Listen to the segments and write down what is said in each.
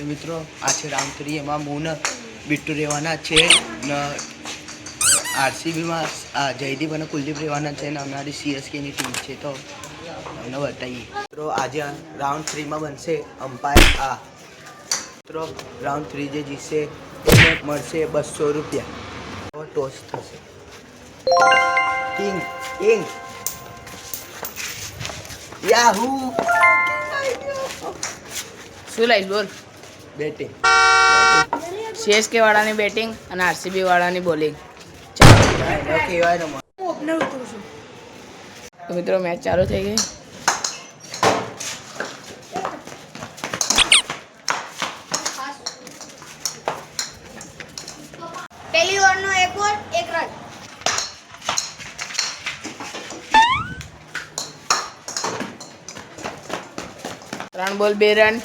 તો મિત્રો આ છે રાઉન્ડ 3 એમાં હું ને બિટ્ટુ રહેવાના છે ને આરસીબીમાં જયદીપ અને કુલદીપ રહેવાના છે ને અમારી સીએસકેની ટીમ છે તો તમને બતાવીએ મિત્રો આજે રાઉન્ડ 3માં બનશે અમ્પાયર આ મિત્રો રાઉન્ડ 3 જે જીતશે એને મળશે 200 રૂપિયા ટોસ થશે કિંગ કિંગ યાહુ શું લાઈશ બોલ બેટિંગ સીએસકે વાળાની બેટિંગ અને આરસીબી વાળાની બોલિંગ કહેવાય ને તો મિત્રો મેચ ચાલુ થઈ ગઈ પહેલી ઓવરનો 1 બોલ 1 રન 3 બોલ 2 રન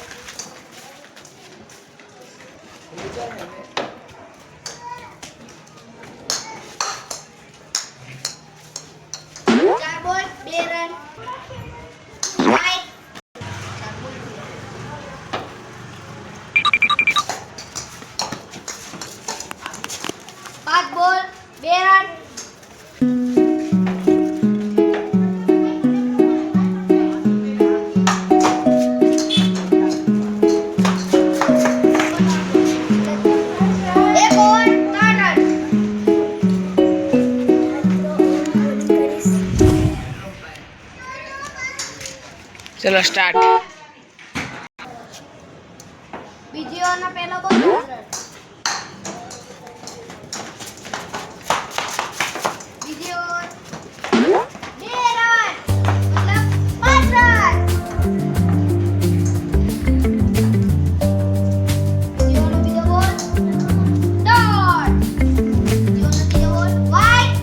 4 બોલ 2 રન 5 બોલ 2 રન 1 ઓવર 3 રન ચલો સ્ટાર્ટ બીજી ઓવરનો પહેલો બોલ 3 રન બીજી ઓવર 2 રન મતલબ 5 રન બીજી ઓવરનો બીજો બોલ ડોટ બીજી ઓવરનો ત્રીજો બોલ વાઇડ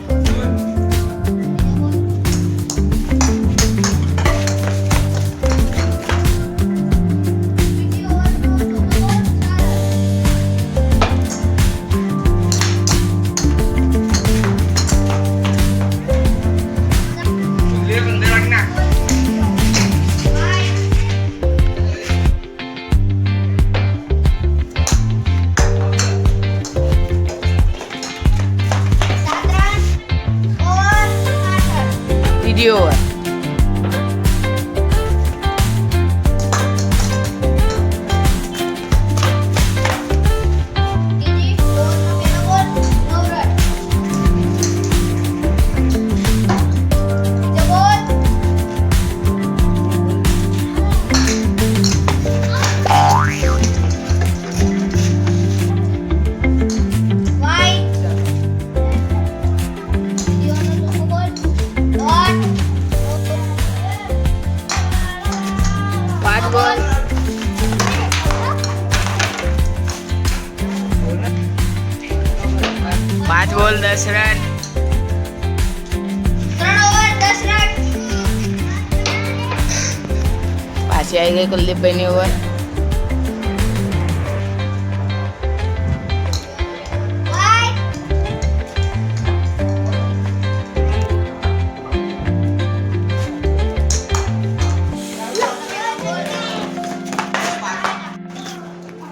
ત્રીજો બોલ બીજી ઓવરનો ચોથો બોલ 7 રન ઓવર 8 રન ત્રીજી ઓવર ત્રીજી ઓવરનો પહેલો બોલ 9 રન બીજો બોલ વાઇડ ત્રીજી ઓવરનો ચોથો બોલ ડોટ 5 બોલ 5 બોલ 10 રન 3 ઓવર 10 રન પાછી આવી ગઈ કુલદીપભાઈની ઓવર વાઇડ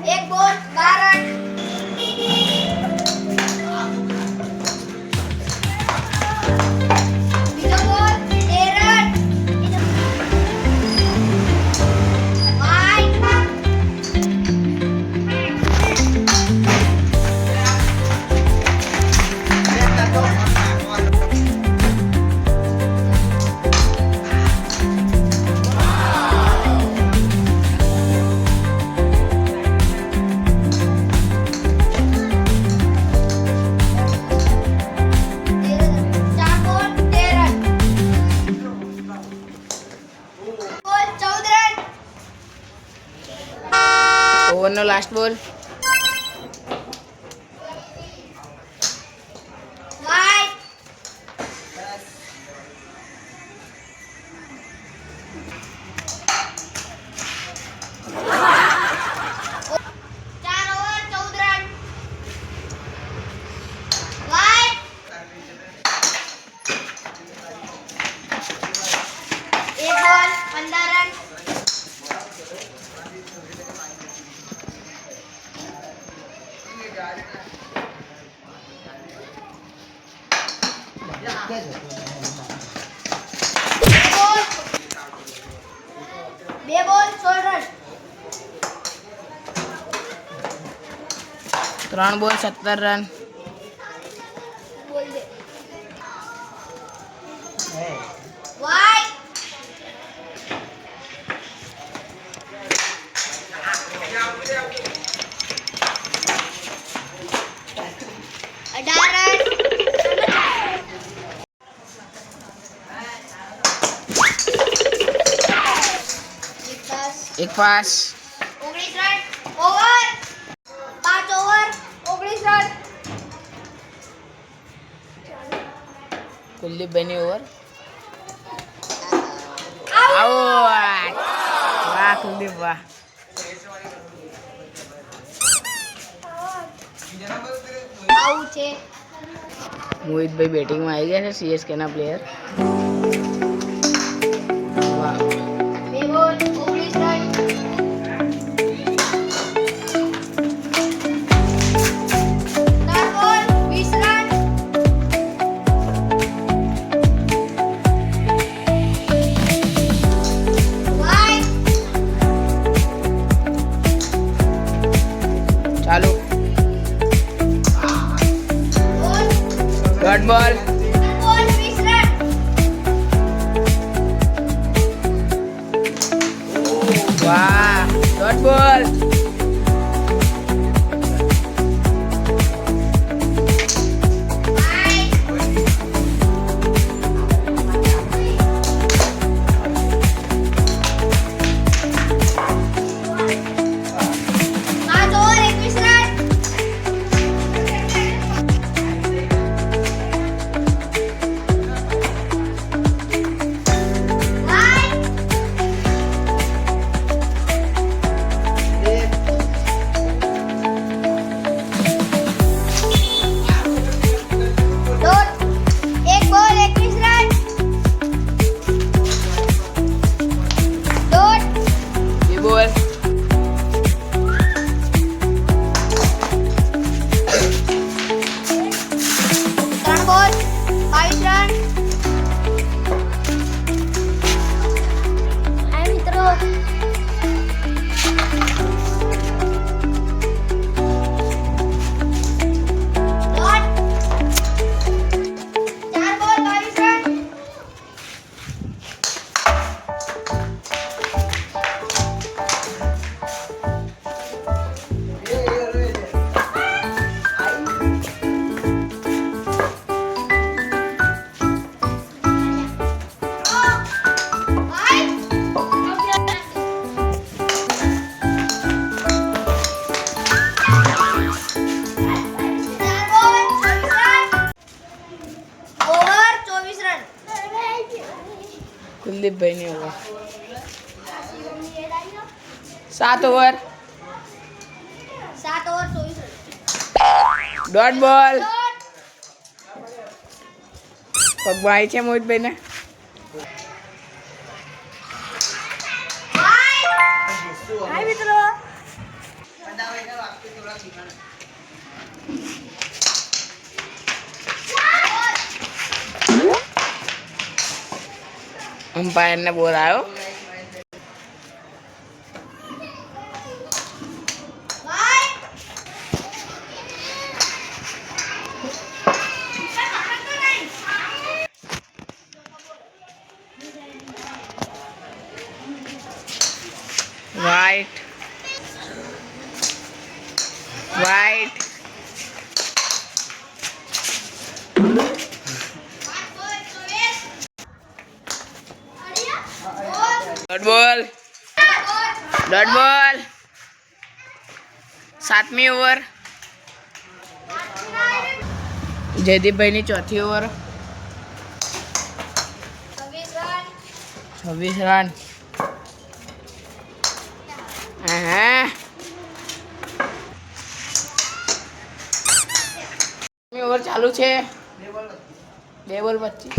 એક બોલ 12 રન બીજો બોલ 13 રન વાઇડ ચાર બોલ 13 રન બોલ 14 રન ઓવરનો લાસ્ટ બોલ વાઇડ ચાર ઓવર 14 રન વાઇડ એક બોલ 15 રન બે બોલ 16 રન. 3 બોલ 17 રન. બોલ દે. વાય. અઢાર રન. એક pass. 19 run. Over 5 over 19 run. કુલદીપભાઈની ઓવર. આઉટ. વાહ કુલદીપ વાહ. આવું છે. મોહિતભાઈ બેટિંગમાં આવી ગયા છે સીએસકે ના પ્લેયર. વાહ. બે બોલ 19 રન. ચાર બોલ 20 રન. વાય. ચાલુ. બોલ. ડોટ બોલ. બોલ 20 રન. વાહ ડોટ બોલ. વાય. પાંચ ઓવર 21 રન. વાય. ડોટ. એક બોલ 21 રન. ડોટ. બે બોલ. ત્રણ બોલ 22 રન. આ મિત્રો ડોટ. ચાર બોલ 22 રન. કુલદીપભાઈની over. 7 over. 7 over 24 run. Dot ball. Dot. પગમાં આવી છે મોહિતભાઈને. હાય મિત્રો. અમ્પાયરને બોલ આવ્યો. White. White. Dot ball. Dot ball. 7મી ઓવર. જયદીપભાઈની ચોથી ઓવર. 26 રન. ઓવર ચાલુ છે. 2 બોલ 25.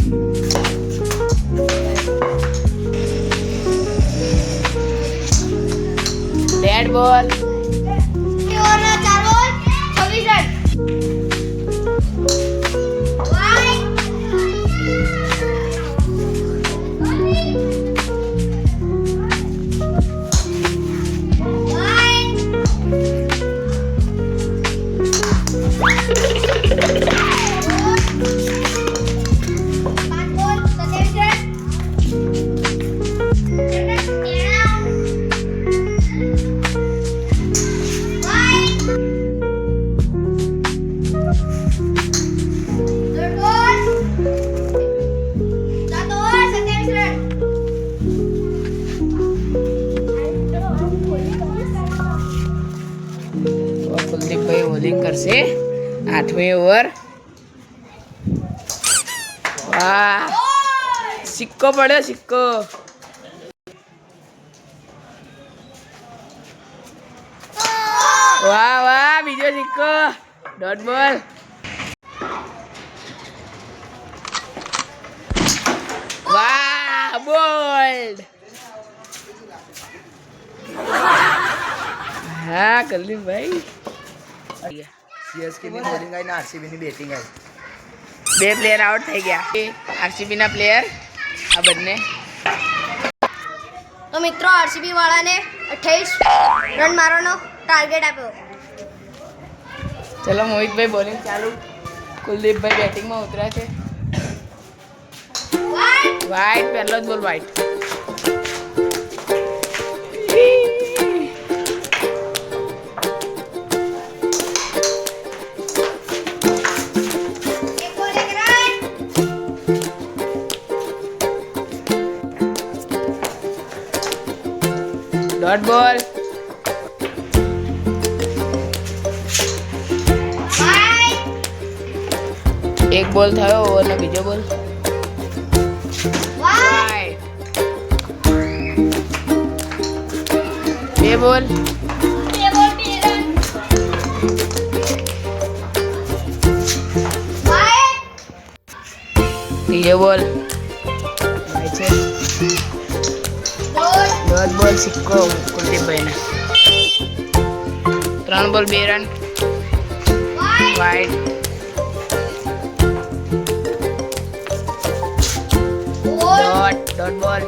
ડેડ બોલ. ઓવરના 4 બોલ 26 રન. બોલિંગ કરશે 8મી ઓવર. વાહ, સિક્કો પડ્યો, સિક્કો. વાહ વાહ, બીજો સિક્કો. ડોટ બોલ. વાહ, બોલ્ડ. હા કુલદીપભાઈ. સીએસકે ની બોલિંગ આવી ને આરસીબી ની બેટિંગ આવી. 2 પ્લેયર આઉટ થઈ ગયા. આરસીબી ના પ્લેયર આ બંને. તો મિત્રો આરસીબી વાળાને 28 રન મારવાનો ટાર્ગેટ આપ્યો. ચલો મોહિતભાઈ બોલિંગ ચાલુ. કુલદીપભાઈ બેટિંગમાં ઉતર્યા છે. વાઇટ, પહેલો જ બોલ વાઇટ. એક બોલ એક રન. ડોટ બોલ. વાઇડ. એક બોલ થયો અને બીજો બોલ વાઇડ. વાઇટ. 2 બોલ. બે બોલ બે રન. વાઇડ. ત્રીજો બોલ વાઇટ છે. ડોટ. ડોટ બોલ, સિક્કો કુલદીપભાઈને. 3 બોલ 2 રન. વાઇડ. વાઇટ. બોલ. ડોટ બોલ.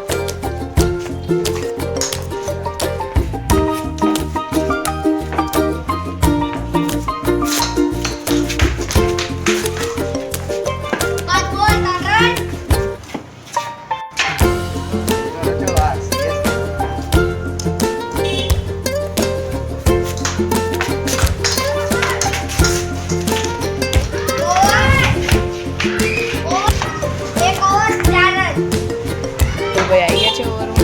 પાંચ બોલ 3 રન. એક ઓવર 4 રન. ભાઈ આવી ગયા છે ઓવરમાં.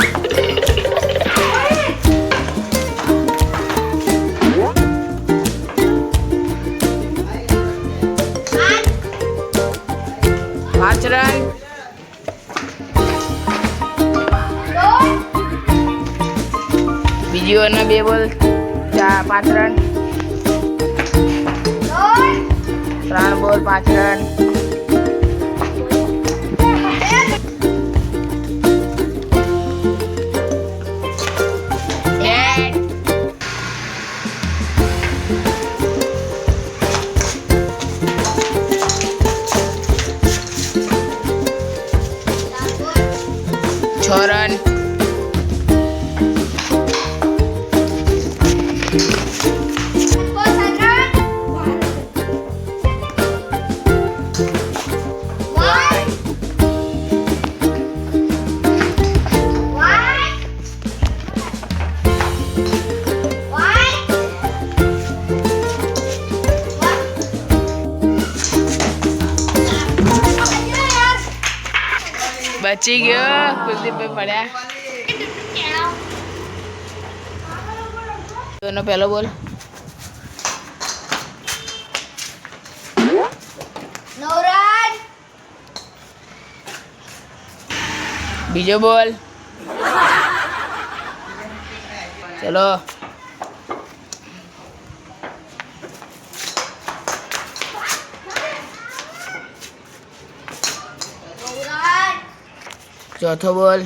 આઠ. 5 રન. ડોટ. બીજી ઓવરના 2 બોલ 5 રન. ડોટ. 3 બોલ 5 રન. Dead. છ રન. બોલ 7 રન. વાઇડ. વાઇડ. વાઇડ. બચી ગયો. કુલદીપભાઈ પડ્યા. એનો પહેલો બોલ. 9 રન. બીજો બોલ. ચલો. ચોથો બોલ.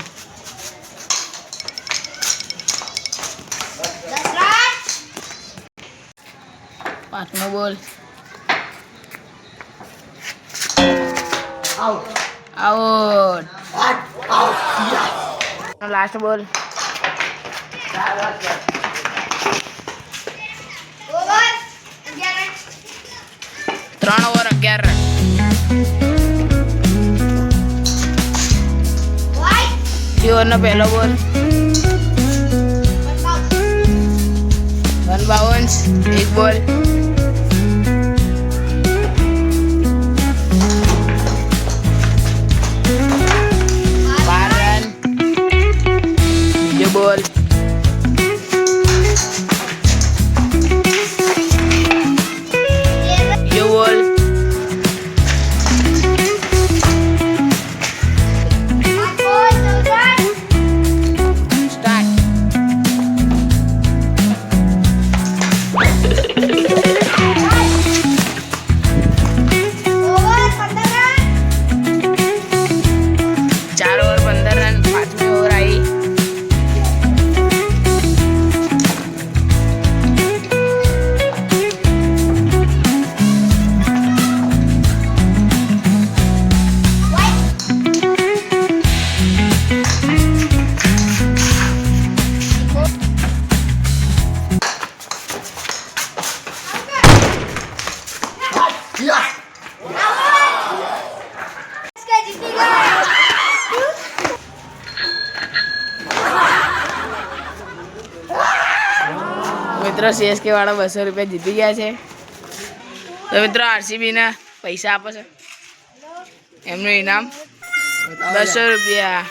10 રન. 5મો બોલ. આઉટ. લાસ્ટ બોલ. Over 11 run. 3 over 11 run. Wide. જીવનનો પહેલો બોલ. 1 બાઉન્સ. 1 બોલ. 12 રન. બીજો બોલ. મિત્રો CSK વાળા 200 રૂપિયા જીતી ગયા છે. તો મિત્રો RCB ના પૈસા આપો છે. એમનું ઇનામ 200 રૂપિયા.